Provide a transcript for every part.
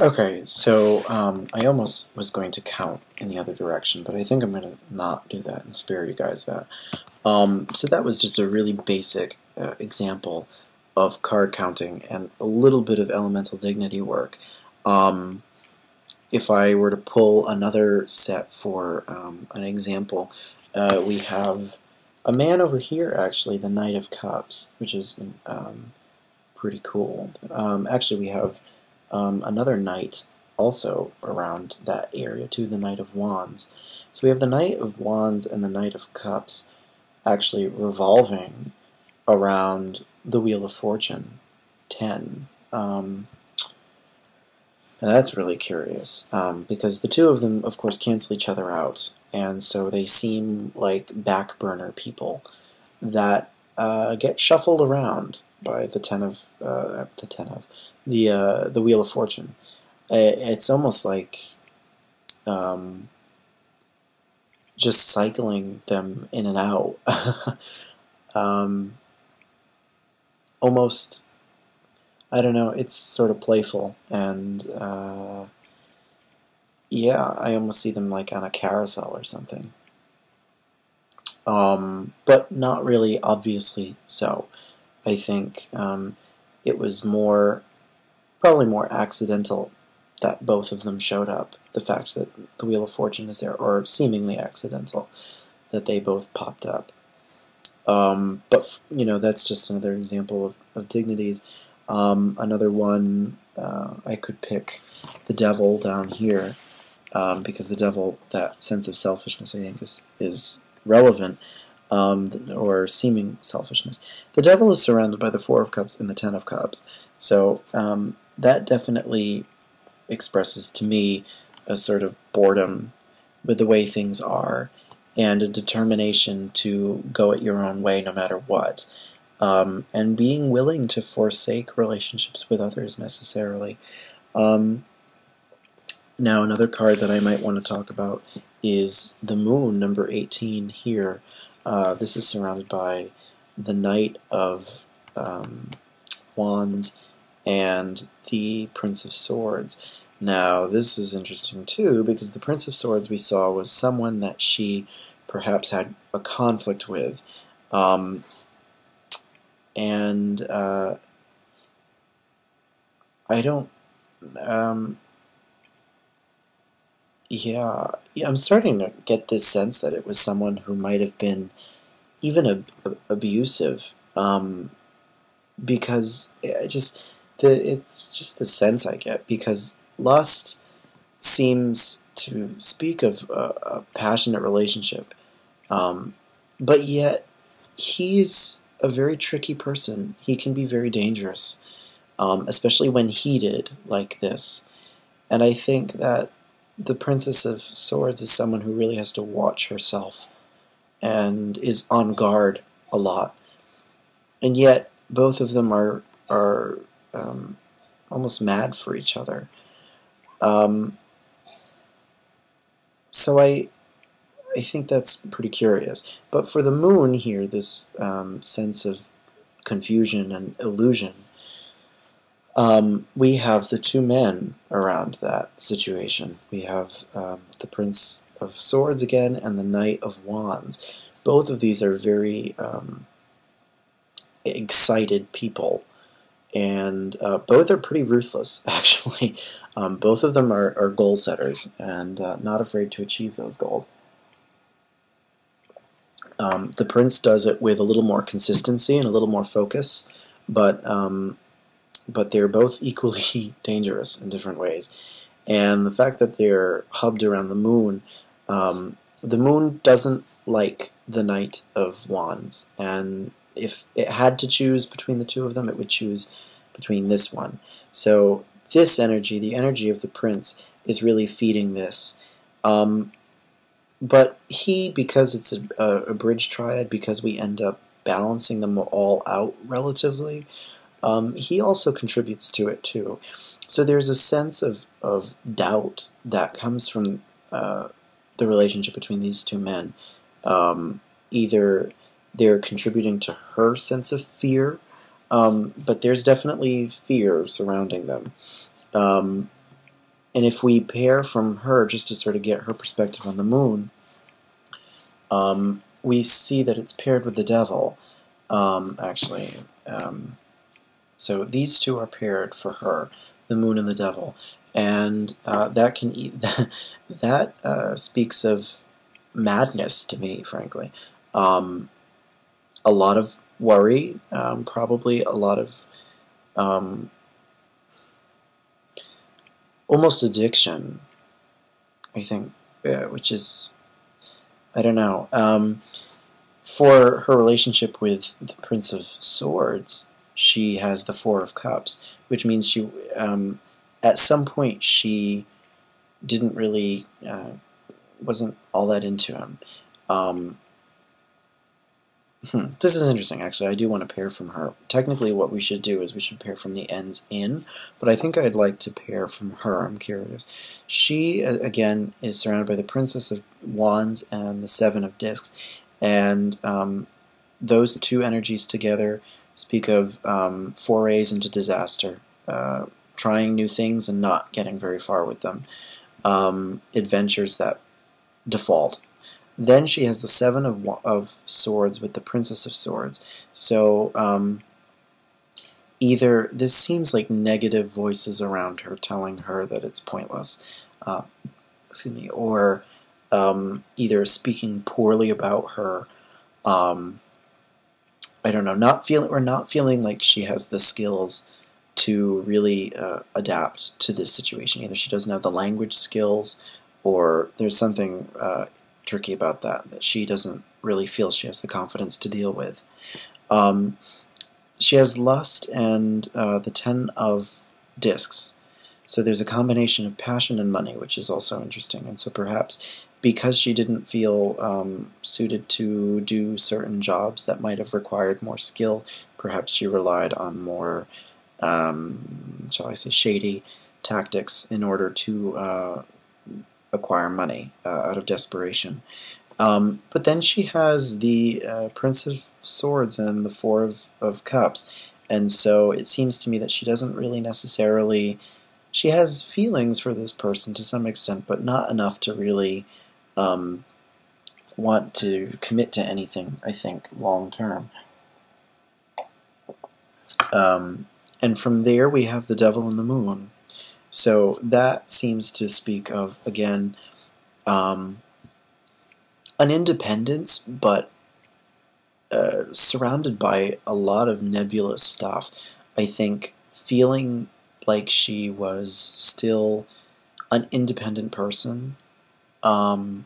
Okay, so I almost was going to count in the other direction, but I think I'm going to not do that and spare you guys that. So that was just a really basic example of card counting and a little bit of elemental dignity work. Um, if I were to pull another set for an example, we have a man over here, actually, the Knight of Cups, which is pretty cool. Actually, we have another knight also around that area too, the Knight of Wands. So we have the Knight of Wands and the Knight of Cups actually revolving around the Wheel of Fortune 10. And that's really curious, because the two of them, of course, cancel each other out, and so they seem like back burner people that get shuffled around by the the Wheel of Fortune. It's almost like just cycling them in and out. Almost, I don't know, it's sort of playful, and yeah, I almost see them like on a carousel or something. But not really obviously so. I think it was probably more accidental that both of them showed up. The fact that the Wheel of Fortune is there, or seemingly accidental that they both popped up. But that's just another example of dignities. Another one, I could pick the devil down here, because the devil, that sense of selfishness, I think, is relevant, or seeming selfishness. The devil is surrounded by the Four of Cups and the Ten of Cups, so that definitely expresses to me a sort of boredom with the way things are, and a determination to go it your own way no matter what, and being willing to forsake relationships with others necessarily. Now, another card that I might want to talk about is the Moon, number 18 here. This is surrounded by the Knight of Wands and the Prince of Swords. Now, this is interesting too, because the Prince of Swords we saw was someone that she perhaps had a conflict with. And I don't... yeah, I'm starting to get this sense that it was someone who might have been even abusive, because it's just the sense I get, because lust seems to speak of a passionate relationship, but yet he's a very tricky person. He can be very dangerous, especially when heated like this. And I think that the Princess of Swords is someone who really has to watch herself and is on guard a lot. And yet, both of them are almost mad for each other. So I think that's pretty curious. But for the Moon here, this sense of confusion and illusion, we have the two men around that situation. We have the Prince of Swords again and the Knight of Wands. Both of these are very excited people, and both are pretty ruthless, actually. Both of them are goal setters and not afraid to achieve those goals. The Prince does it with a little more consistency and a little more focus, but they're both equally dangerous in different ways. And the fact that they're hubbed around the Moon doesn't like the Knight of Wands, and if it had to choose between the two of them, it would choose between this one. So this energy, the energy of the Prince, is really feeding this. But he, because it's a bridge triad, because we end up balancing them all out relatively, he also contributes to it too. So there's a sense of doubt that comes from the relationship between these two men. Either they're contributing to her sense of fear, but there's definitely fear surrounding them. And if we pair from her, just to sort of get her perspective on the moon, we see that it's paired with the devil, actually. So these two are paired for her, the moon and the devil. And that can that speaks of madness to me, frankly. A lot of worry, probably a lot of almost addiction, I think, which is, I don't know. For her relationship with the Prince of Swords, she has the Four of Cups, which means she, at some point, she didn't really, wasn't all that into him. This is interesting, actually. I do want to pair from her. Technically, what we should do is we should pair from the ends in, but I think I'd like to pair from her. I'm curious. She, again, is surrounded by the Princess of Wands and the Seven of Discs, and those two energies together speak of forays into disaster, trying new things and not getting very far with them, adventures that default. Then she has the Seven of Swords with the Princess of Swords. So either this seems like negative voices around her telling her that it's pointless, excuse me, or either speaking poorly about her. I don't know, not feeling like she has the skills to really adapt to this situation. Either she doesn't have the language skills, or there's something tricky about that she doesn't really feel she has the confidence to deal with. She has lust and the Ten of Discs. So there's a combination of passion and money, which is also interesting. And so perhaps because she didn't feel suited to do certain jobs that might have required more skill, perhaps she relied on more, shall I say, shady tactics in order to acquire money out of desperation. But then she has the Prince of Swords and the Four of Cups, and so it seems to me that she doesn't really necessarily, she has feelings for this person to some extent, but not enough to really want to commit to anything, I think, long term. And from there we have the Devil and the Moon. So that seems to speak of, again, an independence, but surrounded by a lot of nebulous stuff. I think feeling like she was still an independent person, and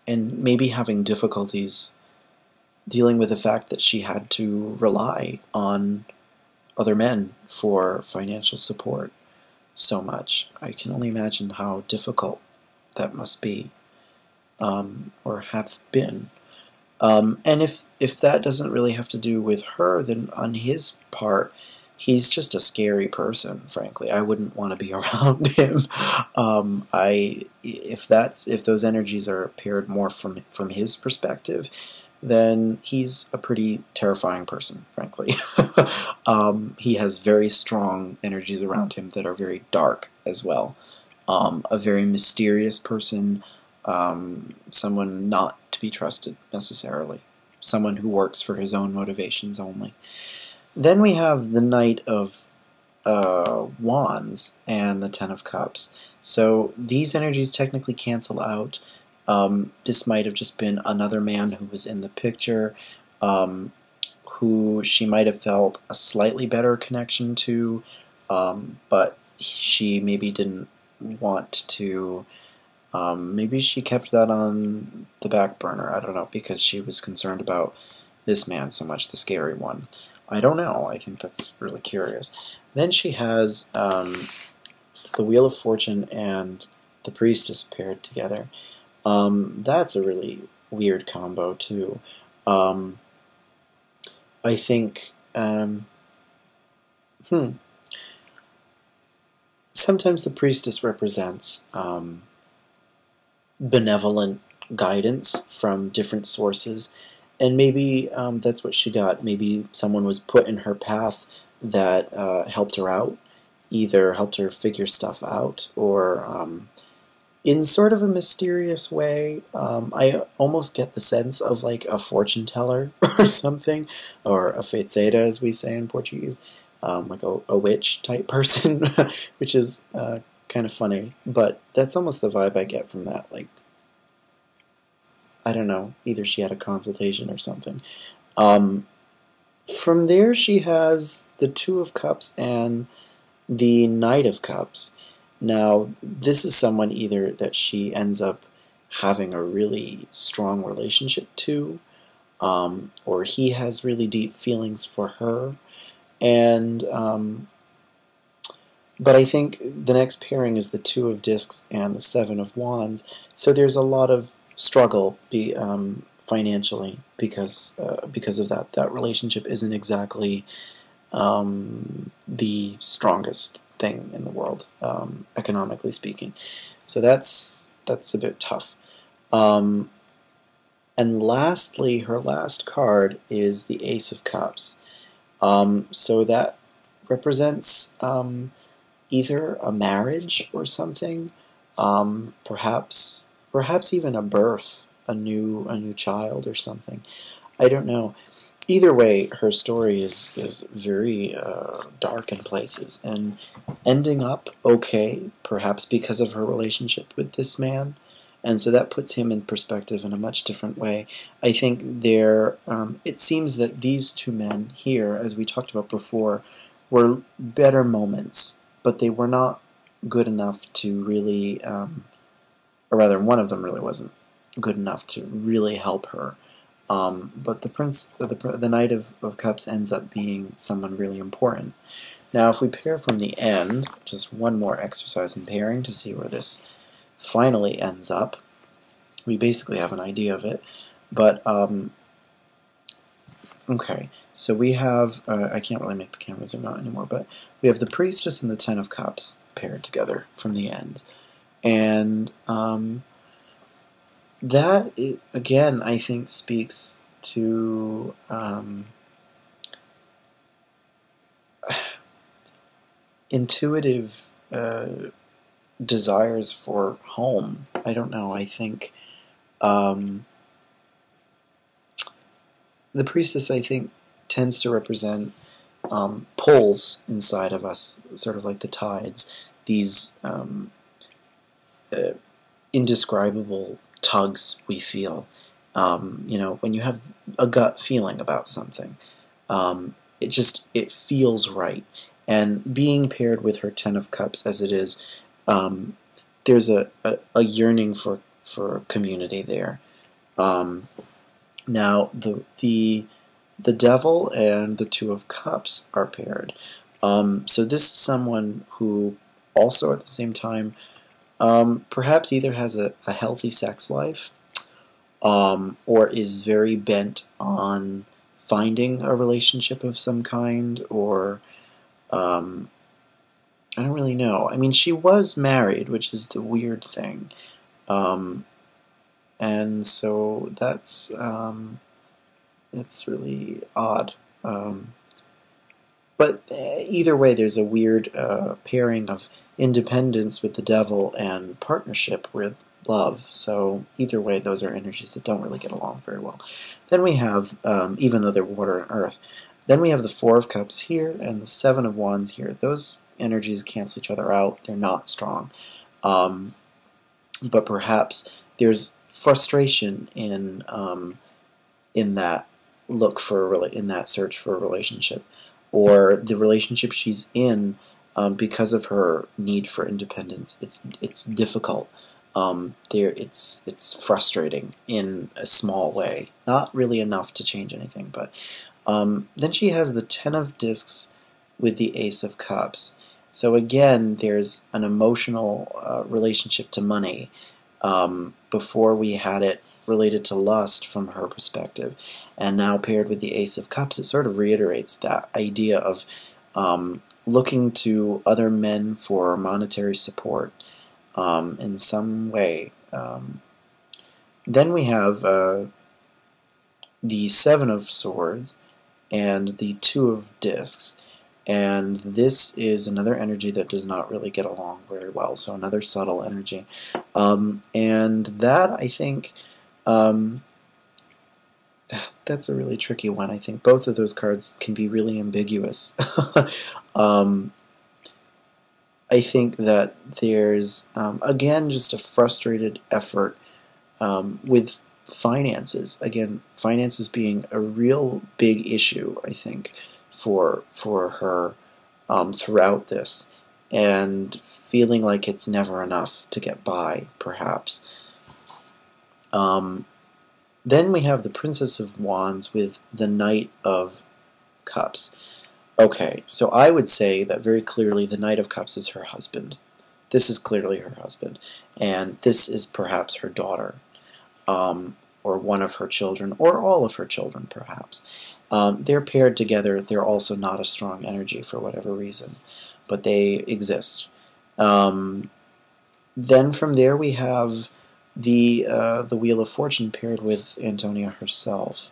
maybe having difficulties dealing with the fact that she had to rely on other men for financial support so much. I can only imagine how difficult that must be, or have been. And if that doesn't really have to do with her, then on his part, he's just a scary person, frankly. I wouldn't want to be around him. If those energies are paired more from his perspective, then he's a pretty terrifying person, frankly. He has very strong energies around him that are very dark as well. A very mysterious person, someone not to be trusted necessarily, someone who works for his own motivations only. Then we have the Knight of Wands and the Ten of Cups. So these energies technically cancel out. This might have just been another man who was in the picture, who she might have felt a slightly better connection to, but she maybe didn't want to. Maybe she kept that on the back burner, I don't know, because she was concerned about this man so much, the scary one. I don't know, I think that's really curious. Then she has the Wheel of Fortune and the Priestess paired together. That's a really weird combo, too. I think, sometimes the Priestess represents benevolent guidance from different sources, and maybe that's what she got. Maybe someone was put in her path that helped her out, either helped her figure stuff out or in sort of a mysterious way. I almost get the sense of like a fortune teller or something, or a feiticeira as we say in Portuguese, like a witch type person, which is kind of funny. But that's almost the vibe I get from that. Like, I don't know, either she had a consultation or something. From there, she has the Two of Cups and the Knight of Cups. Now, this is someone either that she ends up having a really strong relationship to, or he has really deep feelings for her. And but I think the next pairing is the Two of Discs and the Seven of Wands. So there's a lot of struggle financially because of that. That relationship isn't exactly the strongest thing in the world, economically speaking. So that's a bit tough. And lastly, her last card is the Ace of Cups. So that represents either a marriage or something, perhaps even a birth, a new child or something. I don't know. Either way, her story is very dark in places, and ending up okay, perhaps because of her relationship with this man, and so that puts him in perspective in a much different way. I think it seems that these two men here, as we talked about before, were better moments, but they were not good enough to really, or rather, one of them really wasn't good enough to really help her. But the Knight of Cups ends up being someone really important. Now, if we pair from the end, just one more exercise in pairing to see where this finally ends up. We basically have an idea of it, but okay. So we have I can't really make the camera zoom out anymore, but we have the Priestess and the Ten of Cups paired together from the end, and that, again, I think speaks to intuitive desires for home. I don't know, I think the Priestess, I think, tends to represent pulls inside of us, sort of like the tides, these indescribable tugs we feel. When you have a gut feeling about something, it feels right. And being paired with her Ten of Cups as it is, there's a yearning for community there. Now the Devil and the Two of Cups are paired. So this is someone who also at the same time perhaps either has a healthy sex life, or is very bent on finding a relationship of some kind, or I don't really know. I mean, she was married, which is the weird thing, and so that's really odd. But either way, there's a weird pairing of independence with the Devil and partnership with love. So either way, those are energies that don't really get along very well. Then we have, even though they're water and earth, then we have the Four of Cups here and the Seven of Wands here. Those energies cancel each other out. They're not strong. But perhaps there's frustration in that in that search for a relationship, or the relationship she's in, because of her need for independence. It's difficult. It's frustrating in a small way, not really enough to change anything. But then she has the Ten of Discs with the Ace of Cups. So again, there's an emotional relationship to money. Before we had it related to lust from her perspective, and now paired with the Ace of Cups, it sort of reiterates that idea of looking to other men for monetary support in some way. Then we have the Seven of Swords and the Two of Discs. And this is another energy that does not really get along very well, so another subtle energy. And that, I think, that's a really tricky one. I think both of those cards can be really ambiguous. I think that there's, again, just a frustrated effort with finances. Again, finances being a real big issue, I think, for her throughout this, and feeling like it's never enough to get by, perhaps. Then we have the Princess of Wands with the Knight of Cups. Okay, so I would say that very clearly the Knight of Cups is her husband. This is clearly her husband, and this is perhaps her daughter, or one of her children, or all of her children, perhaps. They're paired together. They're also not a strong energy for whatever reason, but they exist. Then from there we have the Wheel of Fortune paired with Antonia herself.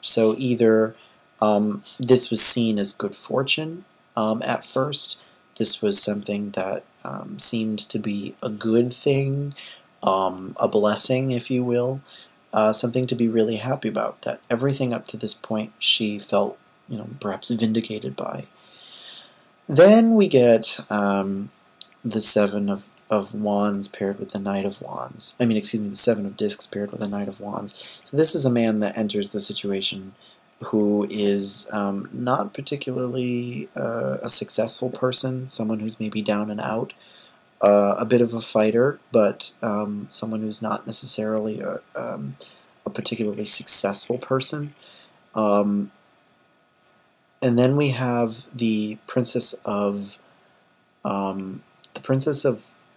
So either this was seen as good fortune at first. This was something that seemed to be a good thing, a blessing, if you will, something to be really happy about, that everything up to this point she felt, perhaps vindicated by. Then we get the Seven of Wands paired with the Knight of Wands. The Seven of Discs paired with the Knight of Wands. So this is a man that enters the situation who is not particularly a successful person, someone who's maybe down and out, a bit of a fighter, but someone who's not necessarily a particularly successful person. And then we have the Princess of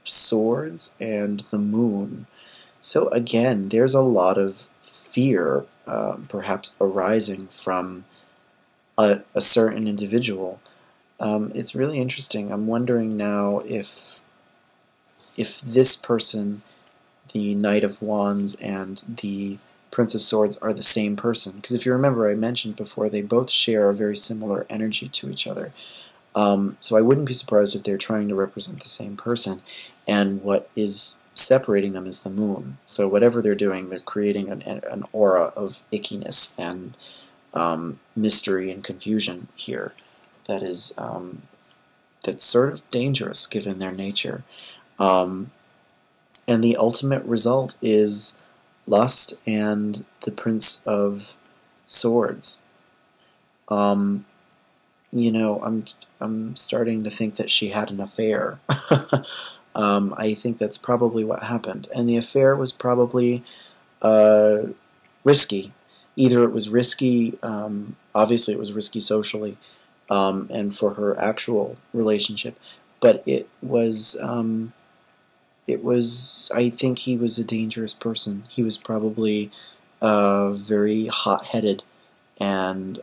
Swords and the Moon. So again, there's a lot of fear, perhaps arising from a certain individual. It's really interesting. I'm wondering now if this person, the Knight of Wands and the Prince of Swords, are the same person. Because if you remember, I mentioned before, they both share a very similar energy to each other. So I wouldn't be surprised if they're trying to represent the same person, and what is separating them is the moon. So whatever they're doing, they're creating an aura of ickiness and mystery and confusion here that is that's sort of dangerous given their nature. And the ultimate result is lust and the Prince of Swords. I'm starting to think that she had an affair. I think that's probably what happened. And the affair was probably risky. Either it was risky, obviously it was risky socially, and for her actual relationship, but it was, I think he was a dangerous person. He was probably very hot-headed, and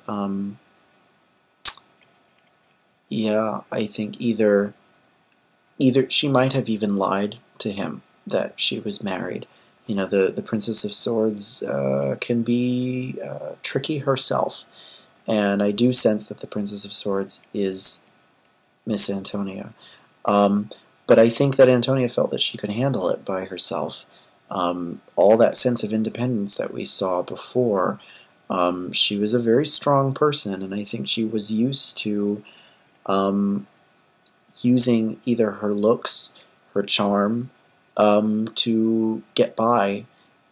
yeah, I think either she might have even lied to him that she was married. The Princess of Swords can be tricky herself, and I do sense that the Princess of Swords is Miss Antonia. But I think that Antonia felt that she could handle it by herself. All that sense of independence that we saw before, she was a very strong person, and I think she was used to using either her looks, her charm, to get by,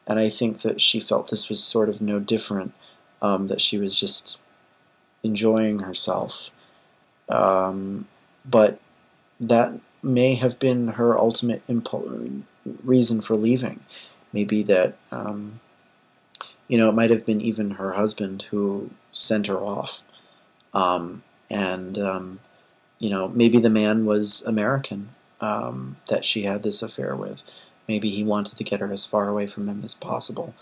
and I think that she felt this was sort of no different, that she was just enjoying herself. But that may have been her ultimate reason for leaving. Maybe that, it might have been even her husband who sent her off. Maybe the man was American, that she had this affair with. Maybe he wanted to get her as far away from him as possible.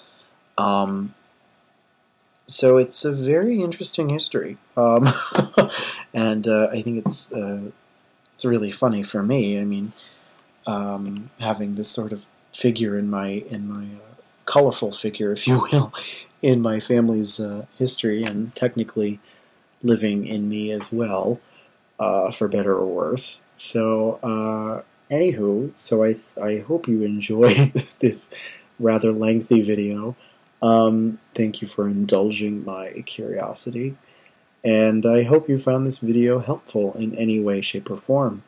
So it's a very interesting history, and I think it's really funny for me. Having this sort of figure in my colorful figure, if you will, in my family's history, and technically, living in me as well, for better or worse. So, anywho, so I hope you enjoyed this rather lengthy video. Thank you for indulging my curiosity, and I hope you found this video helpful in any way, shape, or form.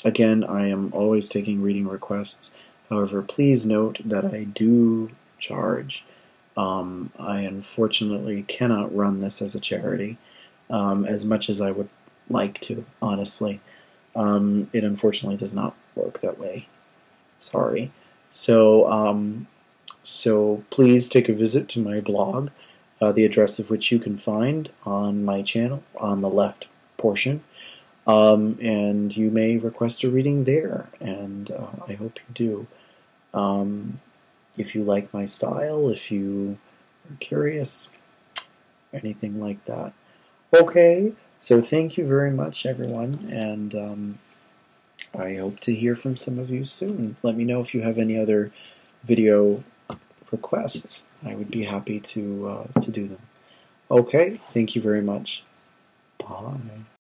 Again, I am always taking reading requests. However, please note that I do charge. I unfortunately cannot run this as a charity, as much as I would like to, honestly. It unfortunately does not work that way. Sorry. So please take a visit to my blog, the address of which you can find on my channel on the left portion. And you may request a reading there, and I hope you do. If you like my style, if you are curious, anything like that. Okay, so thank you very much, everyone, and I hope to hear from some of you soon. Let me know if you have any other video requests. I would be happy to do them. Okay, thank you very much. Bye.